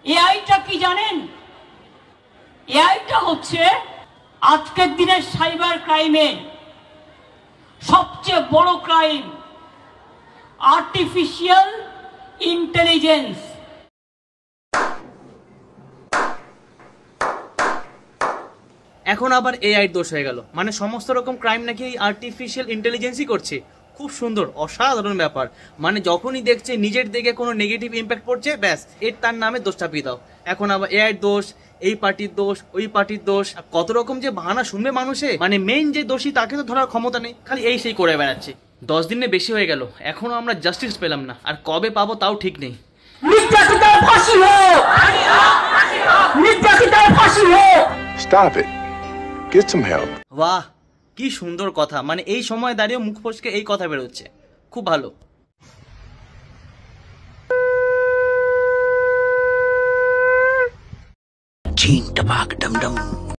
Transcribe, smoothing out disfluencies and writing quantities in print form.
এআইটা কি জানেন? এআইটা হচ্ছে আজকের দিনের সাইবার ক্রাইমে সবচেয়ে বড় ক্রাইম, আর্টিফিশিয়াল ইন্টেলিজেন্স। এখন আবার এআই দোষ হয়ে গেল, মানে সমস্ত রকম ক্রাইম নাকি এই আর্টিফিশিয়াল ইন্টেলিজেন্সই করছে। খুব সুন্দর, অসাধারণ ব্যাপার। মানে যখনই দেখছে নিজের দিকে কোনো নেগেটিভ ইম্প্যাক্ট পড়ছে, ব্যাস এর তার নামে দোষ চাপিয়ে দাও। এখন আবার এআই দোষ, এই পার্টির দোষ, ওই পার্টির দোষ, কত রকম যে বাহানা শুনবে মানুষে। মানে মেইন যে দোষী তাকে তো ধরার ক্ষমতা নেই, খালি এই সেই করে বেড়াচ্ছে। 10 দিনে বেশি হয়ে গেল, এখনো আমরা জাস্টিস পেলাম না, আর কবে পাবো তাও ঠিক নেই। Stop it. Get some help. বাহ, কি সুন্দর কথা। মানে এই সময় দাঁড়িয়ে মুখ ফসকে এই কথা বেরোচ্ছে, খুব ভালো। Ching tabak dum dum.